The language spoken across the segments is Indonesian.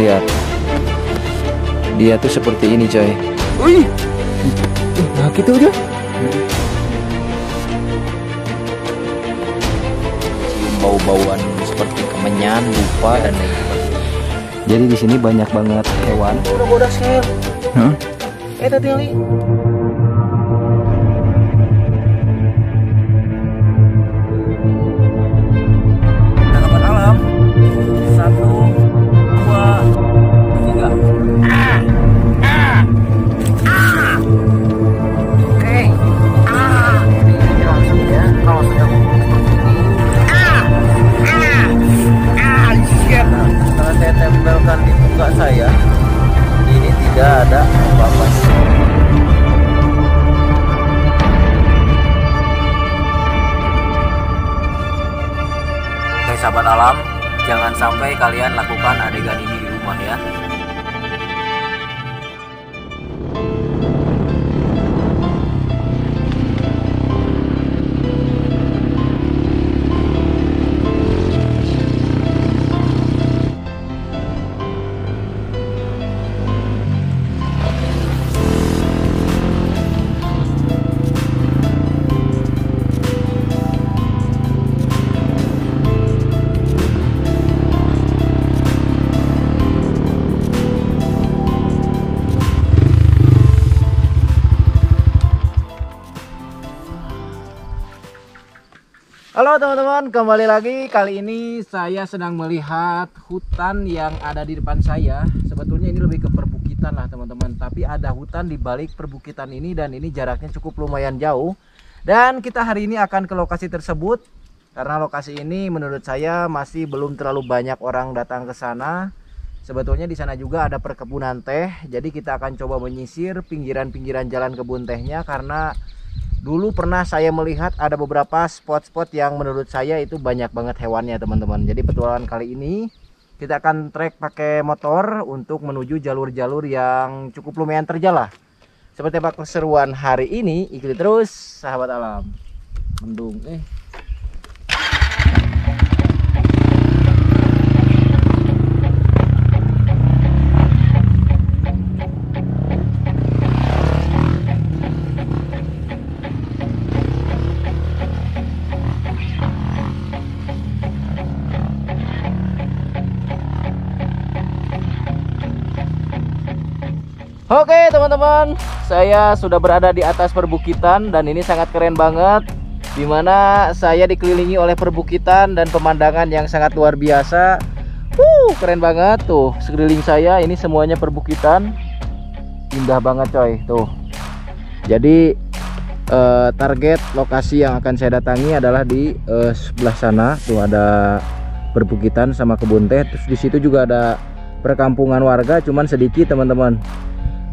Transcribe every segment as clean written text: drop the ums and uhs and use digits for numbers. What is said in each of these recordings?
Lihat, dia tuh seperti ini coy. Wih, nah gitu aja. Cium bau-bauan seperti kemenyan, dupa dan lain sebagainya. Jadi di sini banyak banget hewan. Udah bodas sel. Tadi li. Tangkapan alam. 1, 2, 3. Oke. Ini langsung ya kalau sedang setelah saya tempelkan di muka saya, ini tidak ada apa-apa. Oke sahabat alam, jangan sampai kalian lakukan adegan ini di rumah ya. Halo teman-teman, kembali lagi. Kali ini saya sedang melihat hutan yang ada di depan saya. Sebetulnya ini lebih ke perbukitan lah teman-teman, tapi ada hutan di balik perbukitan ini dan ini jaraknya cukup lumayan jauh. Dan kita hari ini akan ke lokasi tersebut karena lokasi ini menurut saya masih belum terlalu banyak orang datang ke sana. Sebetulnya di sana juga ada perkebunan teh. Jadi kita akan coba menyisir pinggiran-pinggiran jalan kebun tehnya karena dulu pernah saya melihat ada beberapa spot-spot yang menurut saya itu banyak banget hewannya teman-teman. Jadi petualangan kali ini kita akan trek pakai motor untuk menuju jalur-jalur yang cukup lumayan terjal lah. Seperti apa keseruan hari ini, ikuti terus sahabat alam. Mendung Oke teman-teman, saya sudah berada di atas perbukitan dan ini sangat keren banget, dimana saya dikelilingi oleh perbukitan dan pemandangan yang sangat luar biasa. Keren banget tuh sekeliling saya, ini semuanya perbukitan, indah banget coy tuh. Jadi target lokasi yang akan saya datangi adalah di sebelah sana tuh, ada perbukitan sama kebun teh. Terus di situ juga ada perkampungan warga, cuman sedikit teman-teman.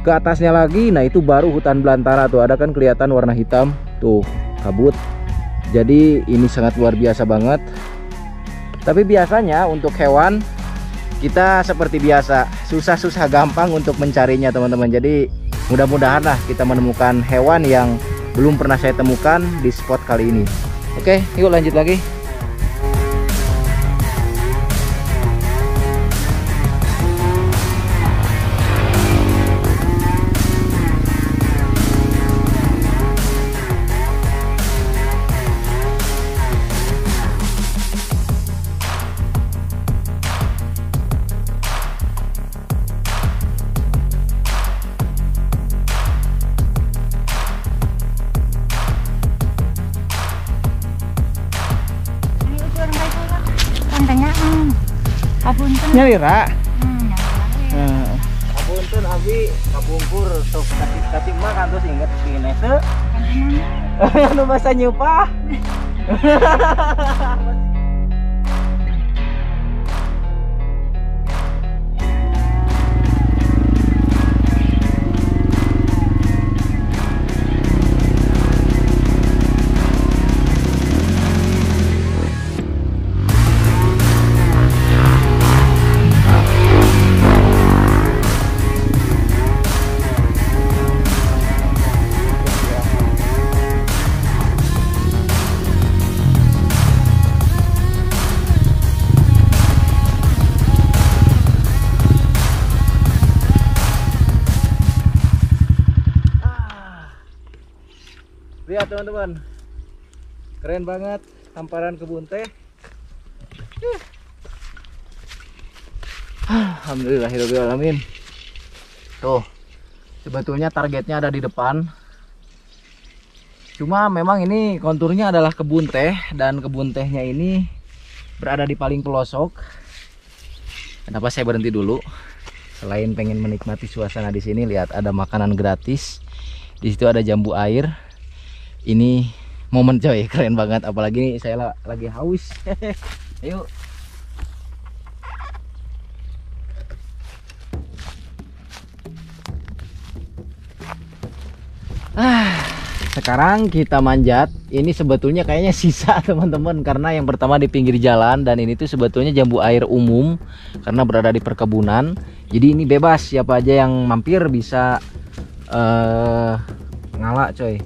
Ke atasnya lagi, nah itu baru hutan belantara tuh, ada kan kelihatan warna hitam tuh, kabut. Jadi ini sangat luar biasa banget. Tapi biasanya untuk hewan kita seperti biasa, susah-susah gampang untuk mencarinya teman-teman. Jadi mudah-mudahan lah kita menemukan hewan yang belum pernah saya temukan di spot kali ini. Oke, yuk lanjut lagi. Nyalira. Kabuntun abi kabungkur sok kati mah kan terus inget pine teu. Anu bahasa nyupah. lihat teman-teman, keren banget hamparan kebun teh. Alhamdulillahirobbilalamin. Tuh, sebetulnya targetnya ada di depan. Cuma memang ini konturnya adalah kebun teh, dan kebun tehnya ini berada di paling pelosok. Kenapa saya berhenti dulu? Selain pengen menikmati suasana di sini, lihat ada makanan gratis. Di situ ada jambu air. Ini momen coy, keren banget. Apalagi nih saya lagi haus. Ayo. Sekarang kita manjat. Ini sebetulnya kayaknya sisa teman-teman, karena yang pertama di pinggir jalan, dan ini tuh sebetulnya jambu air umum karena berada di perkebunan. Jadi ini bebas, siapa aja yang mampir bisa ngalak coy.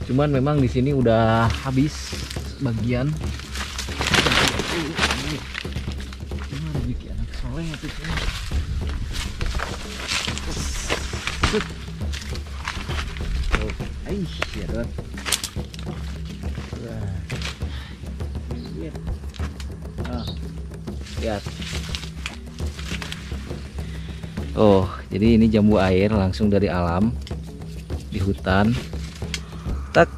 Cuman memang di sini udah habis bagian. Anak soleh itu semua. Ya tuh. Lihat. Oh, jadi ini jambu air langsung dari alam di hutan. Tak.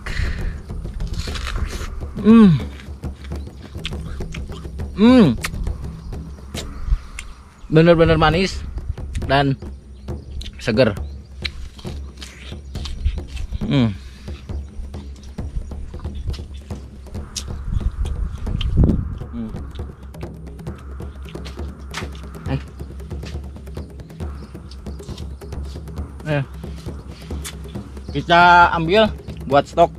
Bener-bener manis dan seger. Kita ambil buat stok.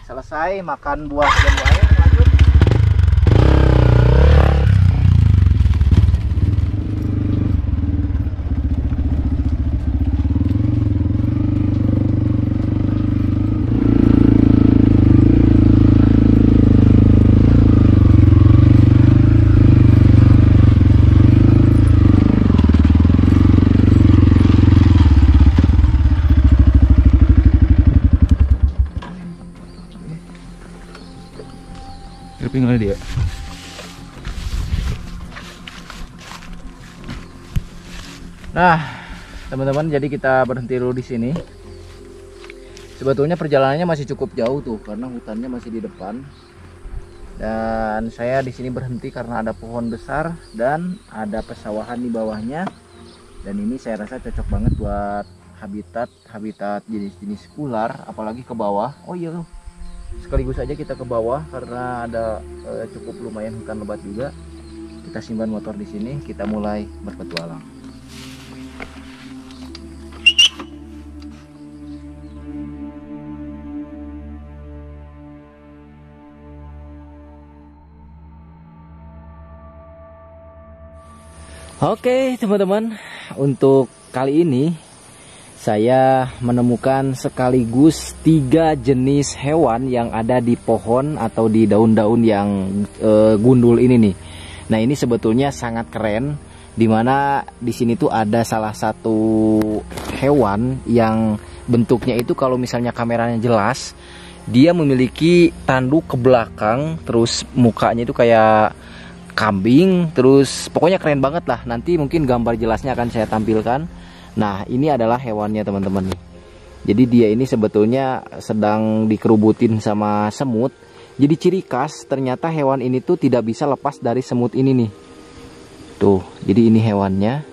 Selesai makan buah jambu air, lanjut. Tinggal dia. Nah, teman-teman, jadi kita berhenti dulu di sini. Sebetulnya perjalanannya masih cukup jauh tuh, karena hutannya masih di depan. Dan saya di sini berhenti karena ada pohon besar dan ada pesawahan di bawahnya. Dan ini saya rasa cocok banget buat habitat jenis-jenis ular, apalagi ke bawah. Oh iya loh. Sekaligus aja kita ke bawah karena ada cukup lumayan hutan lebat juga. Kita simpan motor di sini, kita mulai berpetualang. Oke teman-teman, untuk kali ini saya menemukan sekaligus 3 jenis hewan yang ada di pohon atau di daun-daun yang gundul ini nih. Nah, ini sebetulnya sangat keren, dimana di sini tuh ada salah satu hewan yang bentuknya itu kalau misalnya kameranya jelas, dia memiliki tanduk ke belakang, terus mukanya itu kayak kambing, terus pokoknya keren banget lah. Nanti mungkin gambar jelasnya akan saya tampilkan. Nah, ini adalah hewannya teman-teman. Jadi dia ini sebetulnya sedang dikerubutin sama semut. Jadi ciri khas ternyata hewan ini tuh tidak bisa lepas dari semut ini nih. Tuh, jadi ini hewannya.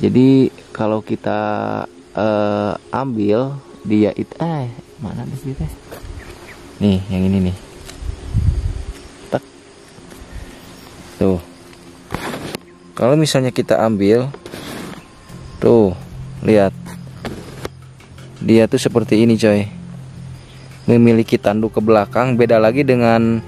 Jadi kalau kita ambil dia itu, mana di sini teh? Nih, yang ini nih. Tak. Tuh. Kalau misalnya kita ambil, tuh, lihat. Dia tuh seperti ini coy. Memiliki tanduk ke belakang. Beda lagi dengan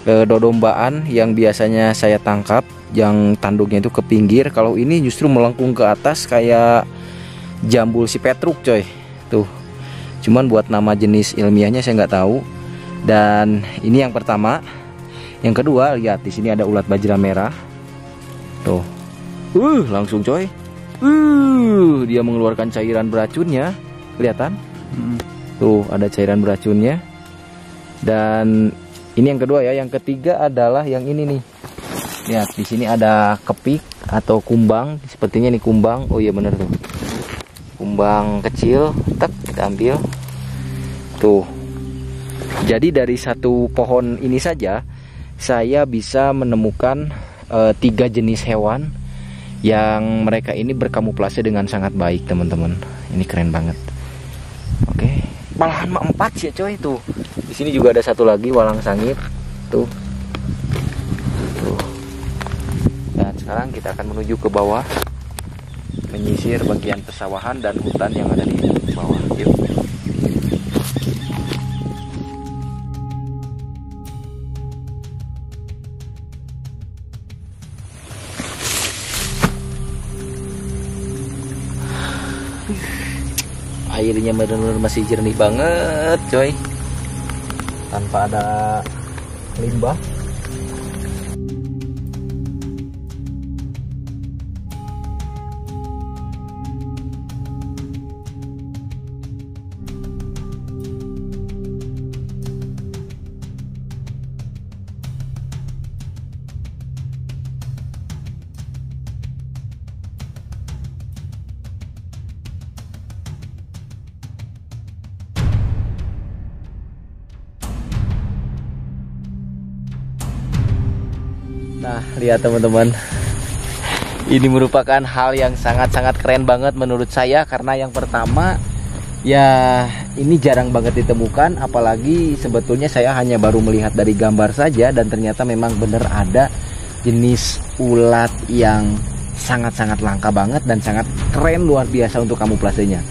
dodombaan yang biasanya saya tangkap, yang tanduknya itu ke pinggir. Kalau ini justru melengkung ke atas kayak jambul si Petruk coy. Tuh. Cuman buat nama jenis ilmiahnya saya nggak tahu. Dan ini yang pertama. Yang kedua, lihat di sini ada ulat bajra merah. Tuh. Langsung coy. Dia mengeluarkan cairan beracunnya. Kelihatan? Tuh, ada cairan beracunnya. Dan ini yang kedua ya. Yang ketiga adalah yang ini nih. Lihat, di sini ada kepik atau kumbang. Sepertinya ini kumbang. Oh iya bener tuh. Kumbang kecil. Tek, kita ambil. Tuh. Jadi dari satu pohon ini saja saya bisa menemukan 3 jenis hewan yang mereka ini berkamuflase dengan sangat baik, teman-teman. Ini keren banget. Oke, malahan 4 sih coy tuh. Di sini juga ada satu lagi walang sangit. Tuh. Tuh. Dan sekarang kita akan menuju ke bawah, menyisir bagian pesawahan dan hutan yang ada di bawah. Yuk. Airnya benar-benar masih jernih banget coy, tanpa ada limbah. Nah, lihat teman-teman, ini merupakan hal yang sangat-sangat keren banget menurut saya. Karena yang pertama, ya ini jarang banget ditemukan. Apalagi sebetulnya saya hanya baru melihat dari gambar saja. Dan ternyata memang benar ada jenis ulat yang sangat-sangat langka banget dan sangat keren, luar biasa untuk kamuflasenya.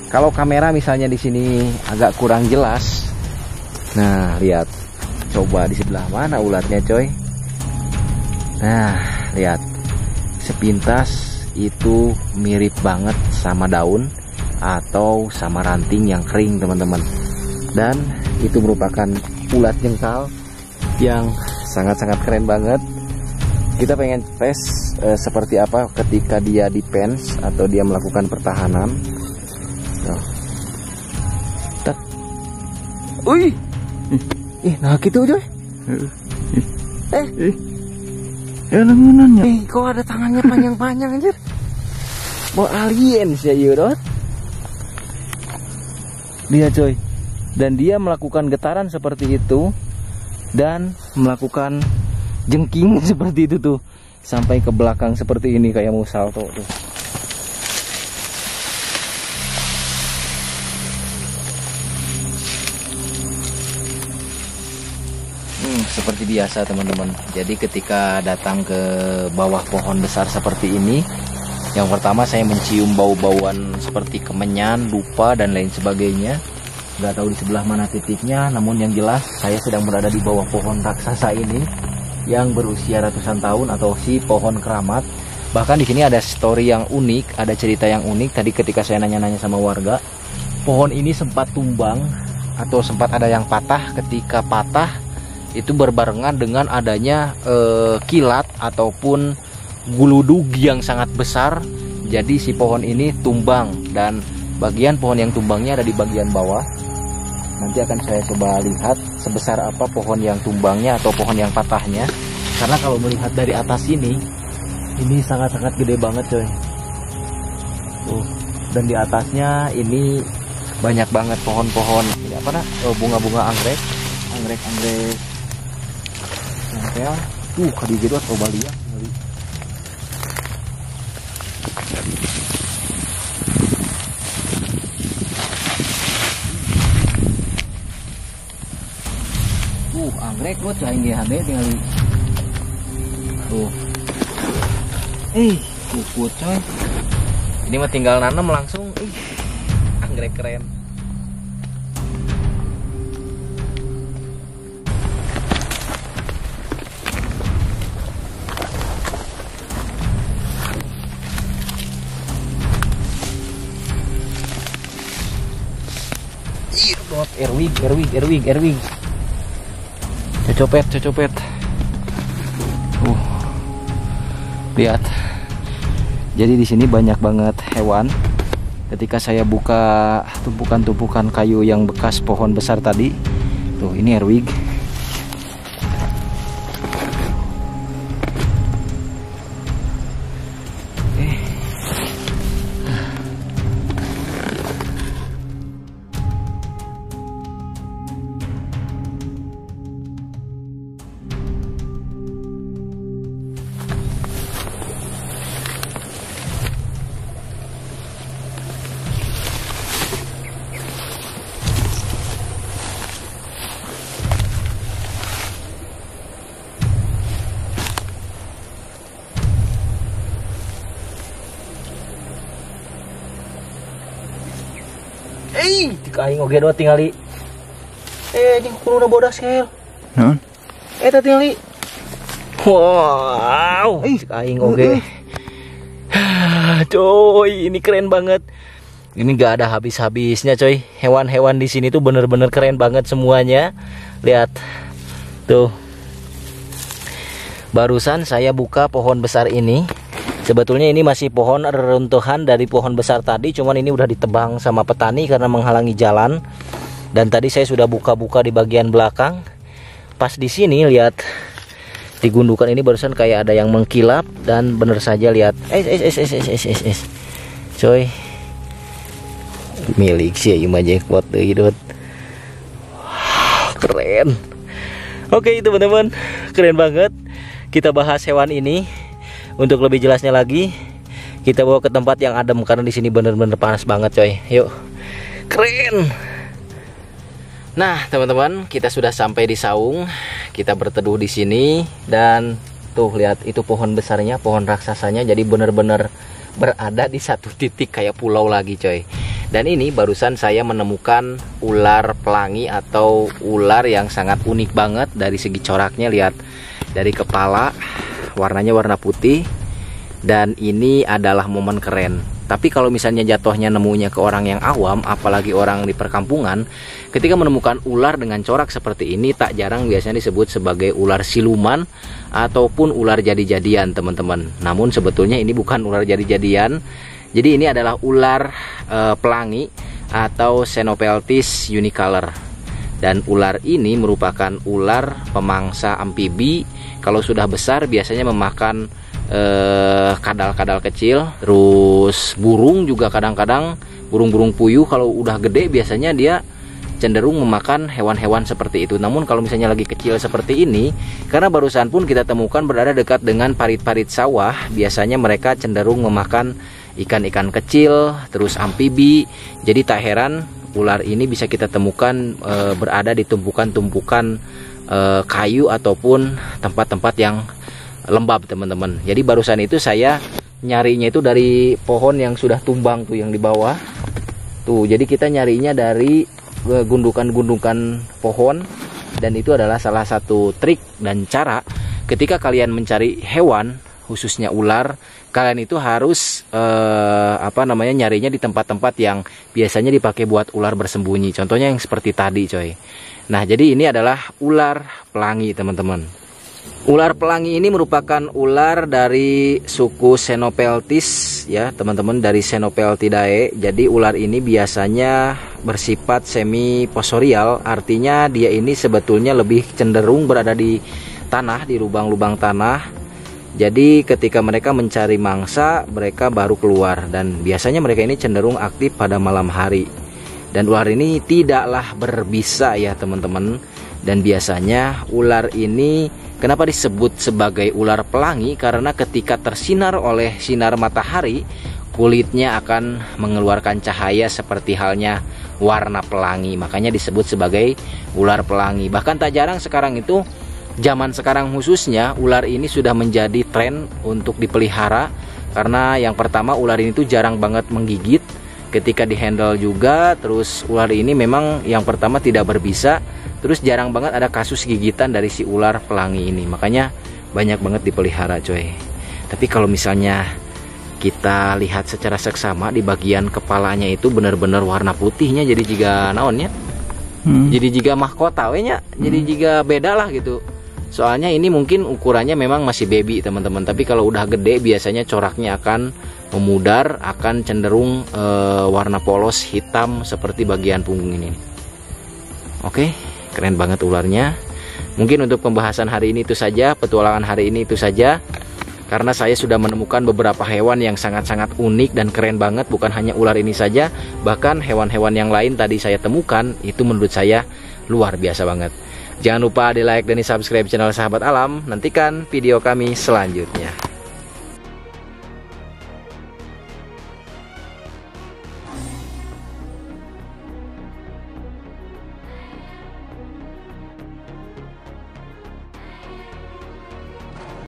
Kalau kamera misalnya di sini agak kurang jelas. Nah, lihat. Coba di sebelah mana ulatnya coy. Nah, lihat, sepintas itu mirip banget sama daun atau sama ranting yang kering, teman-teman. Dan itu merupakan ulat jengkal yang sangat-sangat keren banget. Kita pengen tes seperti apa ketika dia defense atau dia melakukan pertahanan. Tek. Wih, nah gitu coy. Ya langunannya. Kok ada tangannya panjang-panjang anjir. Mau alien sih ya Dot. Dia coy. Dan dia melakukan getaran seperti itu dan melakukan jengking seperti itu tuh, sampai ke belakang seperti ini kayak mau salto tuh. Seperti biasa teman-teman. Jadi ketika datang ke bawah pohon besar seperti ini, yang pertama saya mencium bau-bauan seperti kemenyan, dupa dan lain sebagainya. Gak tahu di sebelah mana titiknya, namun yang jelas saya sedang berada di bawah pohon raksasa ini yang berusia ratusan tahun atau si pohon keramat. Bahkan di sini ada story yang unik, ada cerita yang unik. Tadi ketika saya nanya-nanya sama warga, pohon ini sempat tumbang atau sempat ada yang patah. Ketika patah itu berbarengan dengan adanya kilat ataupun guludug yang sangat besar. Jadi si pohon ini tumbang dan bagian pohon yang tumbangnya ada di bagian bawah. Nanti akan saya coba lihat sebesar apa pohon yang tumbangnya atau pohon yang patahnya. Karena kalau melihat dari atas ini sangat-sangat gede banget coy. Dan di atasnya ini banyak banget pohon-pohon. Ini apa nak? Bunga-bunga anggrek. Anggrek. Ya, kali gitu atau Bali ya. Anggrek lo cain di HD tinggal. Tuh. Puput coy. Ini mah tinggal nanam langsung. Anggrek keren. Erwig. Cocopet. Lihat. Jadi di sini banyak banget hewan. Ketika saya buka tumpukan-tumpukan kayu yang bekas pohon besar tadi, tuh ini Erwig. Aing oge doa tingali. Jeung kudu bodas kel. Naon? Eta tingali. Wow. Aing oge. Coy, ini keren banget. Ini gak ada habis-habisnya, coy. Hewan-hewan di sini tuh bener-bener keren banget semuanya. Lihat. Tuh. Barusan saya buka pohon besar ini. Sebetulnya ini masih pohon reruntuhan dari pohon besar tadi, cuman ini udah ditebang sama petani karena menghalangi jalan. Dan tadi saya sudah buka-buka di bagian belakang. Pas di sini lihat di gundukan ini barusan kayak ada yang mengkilap dan bener saja lihat. Coy. Milik sih ieu mah jackpot deui dot. Wow, keren. Oke, teman-teman, keren banget. Kita bahas hewan ini. Untuk lebih jelasnya lagi, kita bawa ke tempat yang adem karena di sini bener-bener panas banget, coy. Yuk, keren. Nah, teman-teman, kita sudah sampai di saung. Kita berteduh di sini dan tuh lihat itu pohon besarnya, pohon raksasanya. Jadi bener-bener berada di satu titik kayak pulau lagi, coy. Dan ini barusan saya menemukan ular pelangi atau ular yang sangat unik banget dari segi coraknya. Lihat dari kepala. Warnanya warna putih. Dan ini adalah momen keren. Tapi kalau misalnya jatuhnya nemunya ke orang yang awam, apalagi orang di perkampungan, ketika menemukan ular dengan corak seperti ini, tak jarang biasanya disebut sebagai ular siluman ataupun ular jadi-jadian, teman-teman. Namun sebetulnya ini bukan ular jadi-jadian. Jadi ini adalah ular pelangi atau Xenopeltis unicolor. Dan ular ini merupakan ular pemangsa amfibi. Kalau sudah besar biasanya memakan kadal-kadal kecil. Terus burung juga kadang-kadang, burung-burung puyuh kalau udah gede biasanya dia cenderung memakan hewan-hewan seperti itu. Namun kalau misalnya lagi kecil seperti ini, karena barusan pun kita temukan berada dekat dengan parit-parit sawah, biasanya mereka cenderung memakan ikan-ikan kecil, terus amfibi. Jadi tak heran ular ini bisa kita temukan berada di tumpukan-tumpukan kayu ataupun tempat-tempat yang lembab, teman-teman. Jadi barusan itu saya nyarinya itu dari pohon yang sudah tumbang tuh yang di bawah. Tuh, jadi kita nyarinya dari gundukan-gundukan pohon. Dan itu adalah salah satu trik dan cara ketika kalian mencari hewan, khususnya ular, kalian itu harus nyarinya di tempat-tempat yang biasanya dipakai buat ular bersembunyi. Contohnya yang seperti tadi, coy. Nah, jadi ini adalah ular pelangi, teman-teman. Ular pelangi ini merupakan ular dari suku Xenopeltis, ya, teman-teman, dari Xenopeltidae. Jadi ular ini biasanya bersifat semi posorial, artinya dia ini sebetulnya lebih cenderung berada di tanah, di lubang-lubang tanah. Jadi ketika mereka mencari mangsa, mereka baru keluar, dan biasanya mereka ini cenderung aktif pada malam hari. Dan ular ini tidaklah berbisa, ya, teman-teman. Dan biasanya ular ini kenapa disebut sebagai ular pelangi? Karena ketika tersinar oleh sinar matahari, kulitnya akan mengeluarkan cahaya seperti halnya warna pelangi. Makanya disebut sebagai ular pelangi. Bahkan tak jarang sekarang itu, zaman sekarang khususnya, ular ini sudah menjadi tren untuk dipelihara. Karena yang pertama, ular ini tuh jarang banget menggigit ketika dihandle juga. Terus ular ini memang yang pertama tidak berbisa. Terus jarang banget ada kasus gigitan dari si ular pelangi ini. Makanya banyak banget dipelihara, coy. Tapi kalau misalnya kita lihat secara seksama, di bagian kepalanya itu benar-benar warna putihnya. Jadi jika naonnya Jadi jika mahkota nya, jadi jika beda lah gitu. Soalnya ini mungkin ukurannya memang masih baby teman-teman, tapi kalau udah gede biasanya coraknya akan memudar, akan cenderung warna polos hitam seperti bagian punggung ini. Oke, keren banget ularnya. Mungkin untuk pembahasan hari ini itu saja, petualangan hari ini itu saja. Karena saya sudah menemukan beberapa hewan yang sangat-sangat unik dan keren banget. Bukan hanya ular ini saja, bahkan hewan-hewan yang lain tadi saya temukan itu menurut saya luar biasa banget. Jangan lupa di like dan di subscribe channel Sahabat Alam. Nantikan video kami selanjutnya.